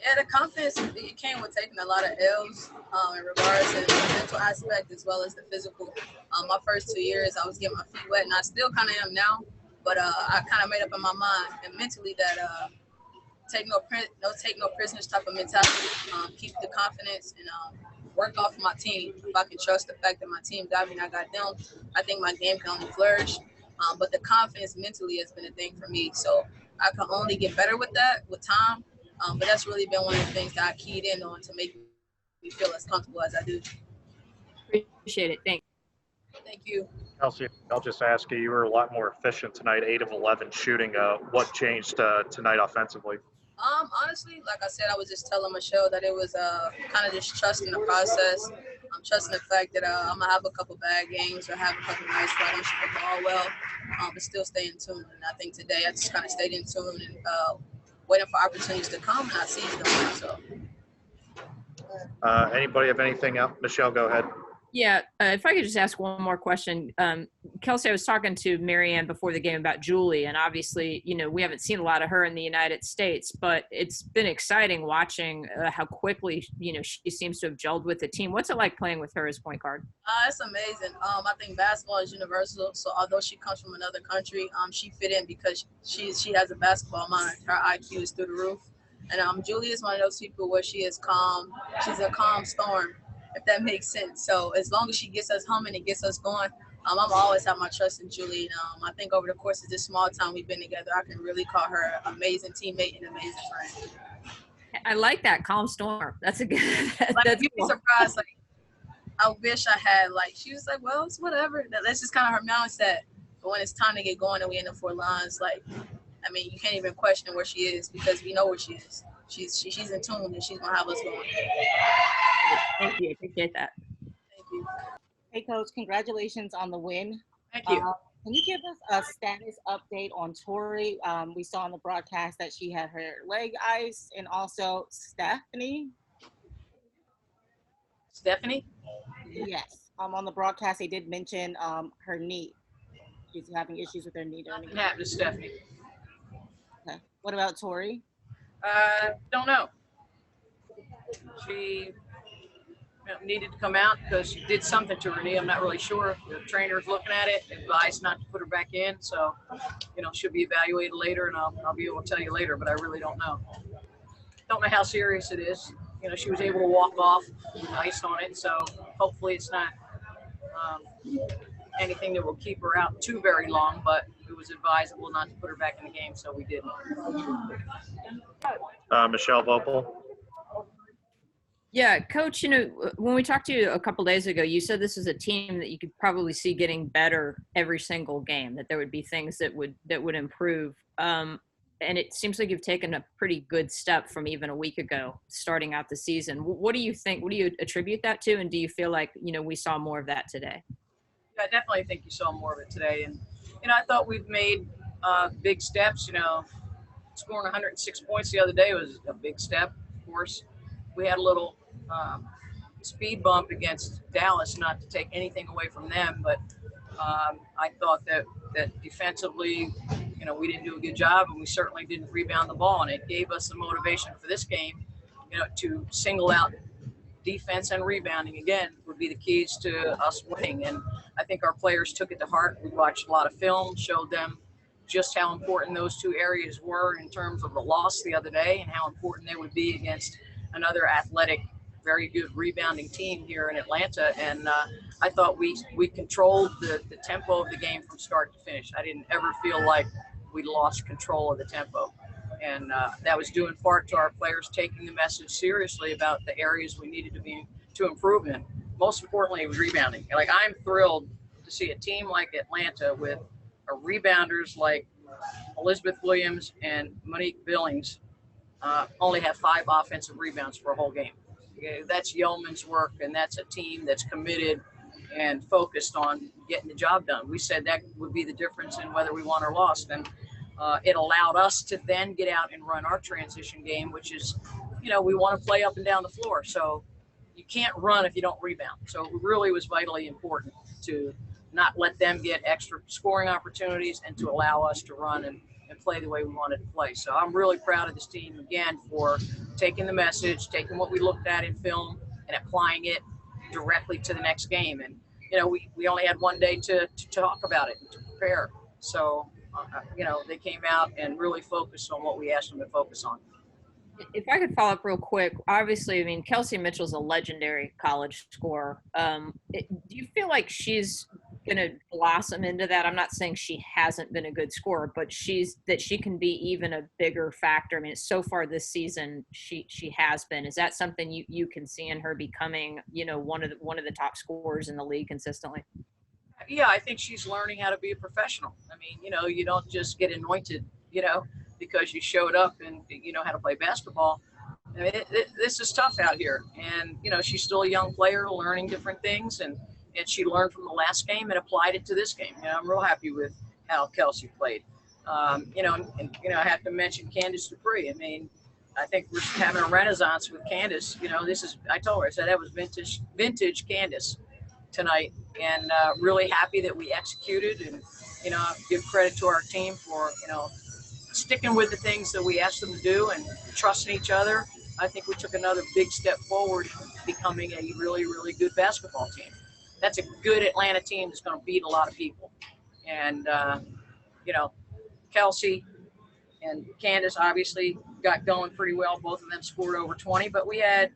Yeah, the confidence, it came with taking a lot of L's in regards to the mental aspect as well as the physical. My first 2 years, I was getting my feet wet, and I still kind of am now. But I kind of made up in my mind and mentally that take no prisoners type of mentality. Keep the confidence and work off of my team. If I can trust the fact that my team got me and I got them, I think my game can only flourish. But the confidence mentally has been a thing for me. So I can only get better with that with time. But that's really been one of the things that I keyed in on to make me feel as comfortable as I do. Appreciate it. Thanks. Thank you. Kelsey, I'll just ask you, you were a lot more efficient tonight, 8 of 11 shooting. What changed tonight offensively? Honestly, like I said, I was just telling Michelle that it was kind of just trusting the process. I'm trusting the fact that I'm gonna have a couple bad games or have a couple nights where I don't shoot the ball well, but still stay in tune. And I think today I just kind of stayed in tune and waiting for opportunities to come, and I seized them. So. Anybody have anything else? Michelle, go ahead. Yeah, if I could just ask one more question. Kelsey, I was talking to Marianne before the game about Julie, and obviously, we haven't seen a lot of her in the United States, but it's been exciting watching how quickly, she seems to have gelled with the team. What's it like playing with her as point guard? It's amazing. I think basketball is universal, so although she comes from another country, she fit in because she has a basketball mind. Her IQ is through the roof. And Julie is one of those people where she is calm. She's a calm storm, if that makes sense. So as long as she gets us humming and gets us going, I'm always have my trust in Julie. And I think over the course of this small time we've been together, I can really call her an amazing teammate and amazing friend. I like that, calm storm. That's a good. You'd be surprised. Like, I wish I had. Like, she was like, "Well, it's whatever." That's just kind of her mindset. But when it's time to get going and we in the 4 lines, like, I mean, you can't even question where she is because we know where she is. She's in tune and she's gonna have us going. Thank you. Appreciate that. Thank you. Hey, Coach, congratulations on the win. Thank you. Can you give us a status update on Tori? We saw on the broadcast that she had her leg iced, and also Stephanie. Stephanie? Yes. On the broadcast, they did mention her knee. She's having issues with her knee. Nothing happened to Stephanie. Okay. What about Tori? Don't know. She needed to come out because she did something to her knee. I'm not really sure. The trainer's looking at it, advised not to put her back in. So, she'll be evaluated later, and I'll be able to tell you later, but I really don't know. Don't know how serious it is. She was able to walk off with ice on it, so hopefully it's not anything that will keep her out too very long, but it was advisable not to put her back in the game, so we didn't. Michelle Vopel. Yeah, Coach, when we talked to you a couple days ago, you said this is a team that you could probably see getting better every single game, that there would be things that would improve. And it seems like you've taken a pretty good step from even a week ago, starting out the season. What do you think? What do you attribute that to? And do you feel like, we saw more of that today? Yeah, I definitely think you saw more of it today. And, I thought we've made big steps. Scoring 106 points the other day was a big step, of course. We had a little speed bump against Dallas, not to take anything away from them, but I thought that defensively, we didn't do a good job, and we certainly didn't rebound the ball, and it gave us the motivation for this game, to single out defense and rebounding again would be the keys to us winning. And I think our players took it to heart. We watched a lot of film, showed them just how important those two areas were in terms of the loss the other day and how important they would be against another athletic, very good rebounding team here in Atlanta. And I thought we controlled the tempo of the game from start to finish. I didn't ever feel like we lost control of the tempo. And that was due in part to our players taking the message seriously about the areas we needed to improve in. Most importantly, it was rebounding. Like, I'm thrilled to see a team like Atlanta with rebounders like Elizabeth Williams and Monique Billings only have 5 offensive rebounds for a whole game. That's yeoman's work, and that's a team that's committed and focused on getting the job done. We said that would be the difference in whether we won or lost, and it allowed us to then get out and run our transition game, which is, we want to play up and down the floor. So you can't run if you don't rebound. So it really was vitally important to not let them get extra scoring opportunities and to allow us to run and and play the way we wanted to play. So I'm really proud of this team, again, for taking the message, taking what we looked at in film and applying it directly to the next game. And, we only had one day to talk about it and to prepare. So, they came out and really focused on what we asked them to focus on. If I could follow up real quick, obviously, I mean, Kelsey Mitchell's a legendary college scorer. Do you feel like she's going to blossom into that? I'm not saying she hasn't been a good scorer, but she can be even a bigger factor. I mean, so far this season, she has been. Is that something you can see in her becoming, one of the top scorers in the league consistently? Yeah, I think she's learning how to be a professional. I mean, you don't just get anointed, because you showed up and you know how to play basketball. I mean, this is tough out here. And, she's still a young player learning different things. And she learned from the last game and applied it to this game. I'm real happy with how Kelsey played. I have to mention Candice Dupree. I mean, I think we're having a renaissance with Candace. I told her, I said that was vintage Candace tonight, and really happy that we executed, and give credit to our team for sticking with the things that we asked them to do and trusting each other. I think we took another big step forward, becoming a really, really good basketball team. That's a good Atlanta team that's going to beat a lot of people. And Kelsey and Candace obviously got going pretty well. Both of them scored over 20, but we had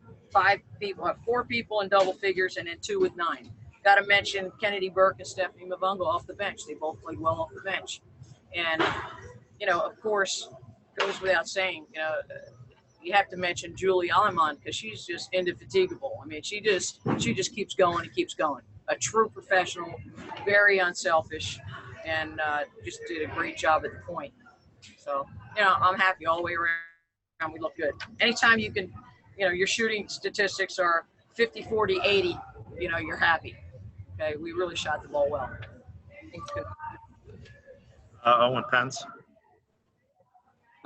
four people in double figures, and then 2 with 9. Got to mention Kennedy Burke and Stephanie Mavungo off the bench. They both played well off the bench. And, of course, goes without saying, you have to mention Julie Aleman, because she's just indefatigable. I mean, she just keeps going and keeps going. A true professional, very unselfish, and just did a great job at the point. So, I'm happy all the way around. We look good. Anytime you can, your shooting statistics are 50, 40, 80, you're happy. Okay, we really shot the ball well. I think it's good. Owen Pence.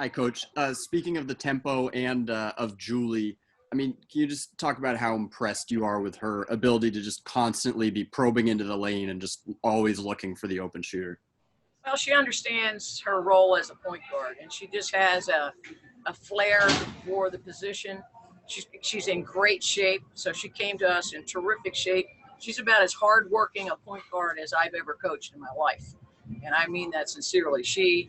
Hi, Coach. Speaking of the tempo and of Julie, I mean, can you just talk about how impressed you are with her ability to just constantly be probing into the lane and just always looking for the open shooter? Well, she understands her role as a point guard, and she just has a flair for the position. She's in great shape, so she came to us in terrific shape. She's about as hardworking a point guard as I've ever coached in my life, and I mean that sincerely. She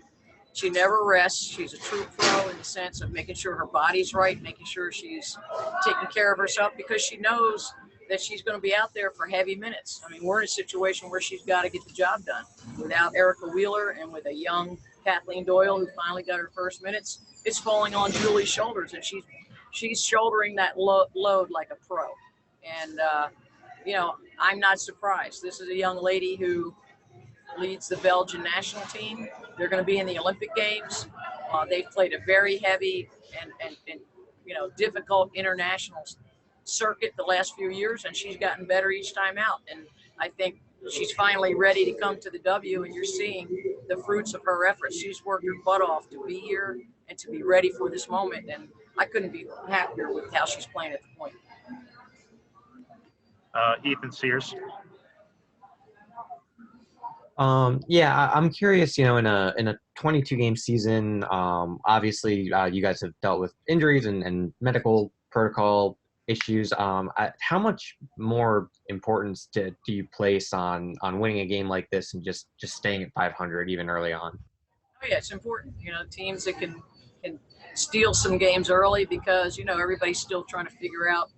never rests. She's a true pro in the sense of making sure her body's right, making sure she's taking care of herself, because she knows that she's going to be out there for heavy minutes. I mean, we're in a situation where she's got to get the job done. Without Erica Wheeler and with a young Kathleen Doyle who finally got her first minutes, it's falling on Julie's shoulders, and she's shouldering that load like a pro. And, I'm not surprised. This is a young lady who leads the Belgian national team. They're going to be in the Olympic Games. They've played a very heavy and difficult international circuit the last few years, and she's gotten better each time out. And I think she's finally ready to come to the W, and you're seeing the fruits of her efforts. She's worked her butt off to be here and to be ready for this moment, and I couldn't be happier with how she's playing at the point. Ethan Sears. I'm curious, in a 22 game season, obviously you guys have dealt with injuries and medical protocol issues. How much more importance do you place on winning a game like this and just staying at 500 even early on? Oh yeah, it's important. Teams that can steal some games early, because everybody's still trying to figure out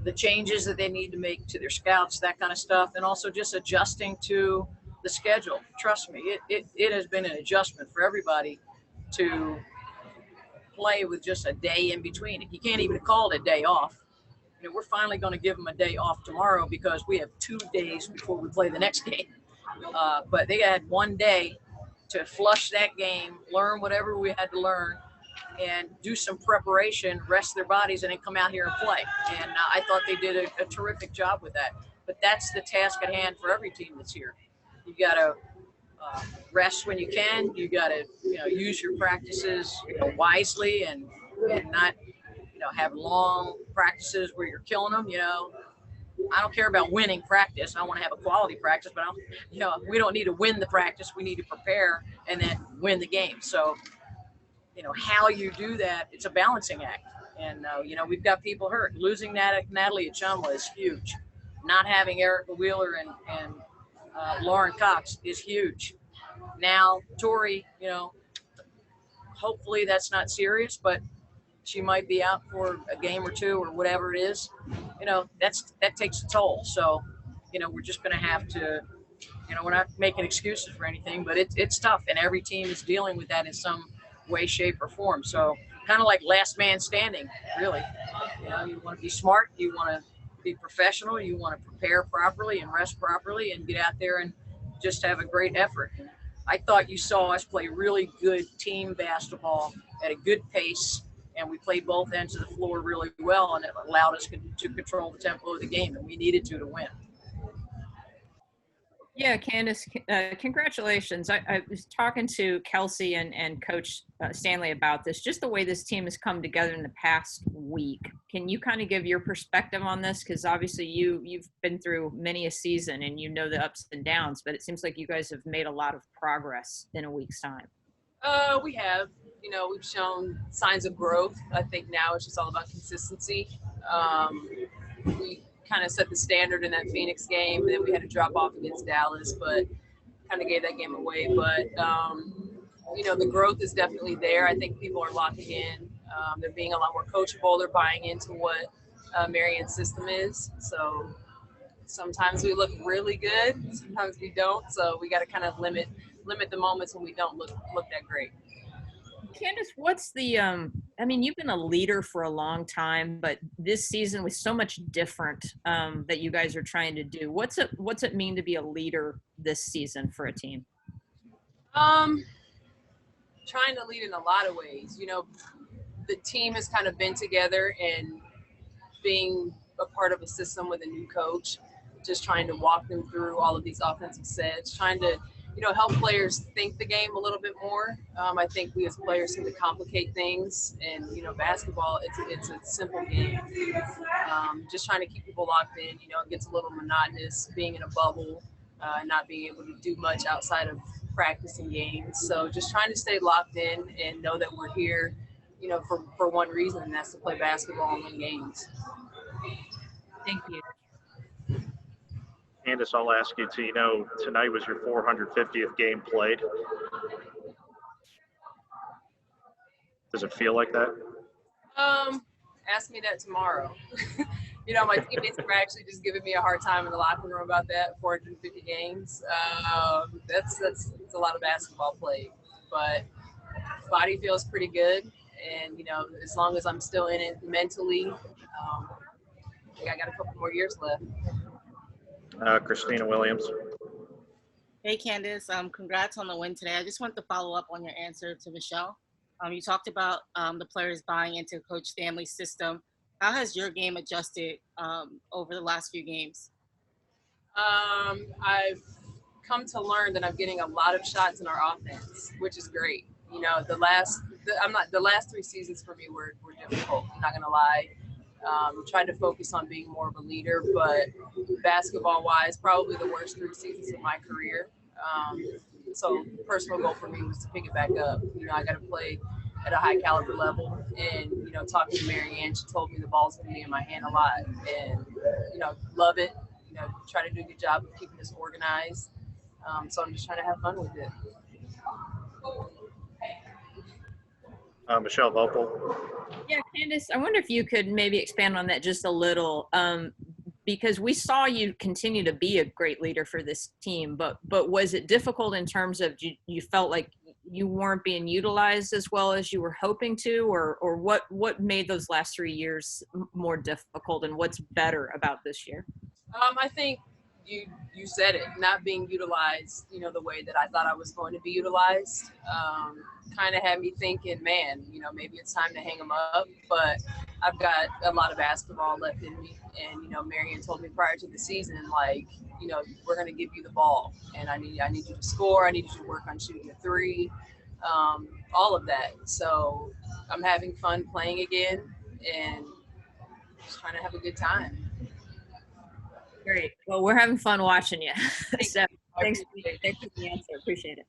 the changes that they need to make to their scouts, that kind of stuff, and also just adjusting to the schedule. Trust me, it has been an adjustment for everybody to play with just a day in between. You can't even call it a day off. We're finally going to give them a day off tomorrow because we have 2 days before we play the next game. But they had 1 day to flush that game, learn whatever we had to learn, and do some preparation, rest their bodies, and then come out here and play. And I thought they did a terrific job with that. But that's the task at hand for every team that's here. You got to rest when you can. You got to use your practices wisely, and not have long practices where you're killing them. I don't care about winning practice. I want to have a quality practice, but we don't need to win the practice. We need to prepare and then win the game. So, how you do that, it's a balancing act. And, we've got people hurt. Losing Natalie Achumla is huge. Not having Erica Wheeler and Lauren Cox is huge. Now, Tori, hopefully that's not serious, but she might be out for a game or two or whatever it is. That takes a toll. So, we're just going to have to, we're not making excuses for anything, but it's tough. And every team is dealing with that in some way, shape, or form. So kind of like last man standing, really. You want to be smart. You want to be professional. You want to prepare properly and rest properly and get out there and just have a great effort. And I thought you saw us play really good team basketball at a good pace, and we played both ends of the floor really well, and it allowed us to control the tempo of the game, and we needed to win. Yeah, Candace, congratulations. I was talking to Kelsey and Coach Stanley about this, just the way this team has come together in the past week. Can you kind of give your perspective on this? Because obviously you've been through many a season and you know the ups and downs, but it seems like you guys have made a lot of progress in a week's time. We have. We've shown signs of growth. I think now it's just all about consistency. We kind of set the standard in that Phoenix game, and then we had to drop off against Dallas, but kind of gave that game away. But, the growth is definitely there. I think people are locking in. They're being a lot more coachable. They're buying into what Marianne's system is. So sometimes we look really good. Sometimes we don't. So we got to kind of limit the moments when we don't look that great. Candace, what's the you've been a leader for a long time, but this season was so much different that you guys are trying to do. What's it mean to be a leader this season for a team? Trying to lead in a lot of ways. The team has kind of been together, and being a part of a system with a new coach, just trying to walk them through all of these offensive sets, trying to help players think the game a little bit more. I think we as players seem to complicate things, and basketball, it's a simple game. Just trying to keep people locked in. It gets a little monotonous being in a bubble, not being able to do much outside of practice and games. So just trying to stay locked in and know that we're here, for one reason, and that's to play basketball and win games. Thank you. Candace, I'll ask you to, tonight was your 450th game played. Does it feel like that? Ask me that tomorrow. My teammates are actually just giving me a hard time in the locker room about that. 450 games. That's a lot of basketball played, but body feels pretty good. And, as long as I'm still in it mentally, I think I got a couple more years left. Christina Williams. Hey, Candace. Congrats on the win today. I just want to follow up on your answer to Michelle. You talked about the players buying into Coach Stanley's system. How has your game adjusted over the last few games? I've come to learn that I'm getting a lot of shots in our offense, which is great. The last 3 seasons for me were difficult. I'm not gonna lie. Tried to focus on being more of a leader, but basketball-wise, probably the worst 3 seasons of my career. So personal goal for me was to pick it back up. I got to play at a high caliber level, and talking to Marianne, she told me the ball's gonna be in my hand a lot, and love it. Try to do a good job of keeping this organized. So I'm just trying to have fun with it. Michelle Vopel. Yeah, Candace, I wonder if you could maybe expand on that just a little, because we saw you continue to be a great leader for this team, but was it difficult in terms of you felt like you weren't being utilized as well as you were hoping to, or what made those last 3 years more difficult, and what's better about this year? I think you said it, not being utilized, the way that I thought I was going to be utilized, kind of had me thinking, man, maybe it's time to hang them up, but I've got a lot of basketball left in me. And, Marianne told me prior to the season, we're going to give you the ball, and I need you to score. I need you to work on shooting a 3, all of that. So I'm having fun playing again and just trying to have a good time. Great. Well, we're having fun watching you. So I thanks appreciate it. for the answer. Appreciate it.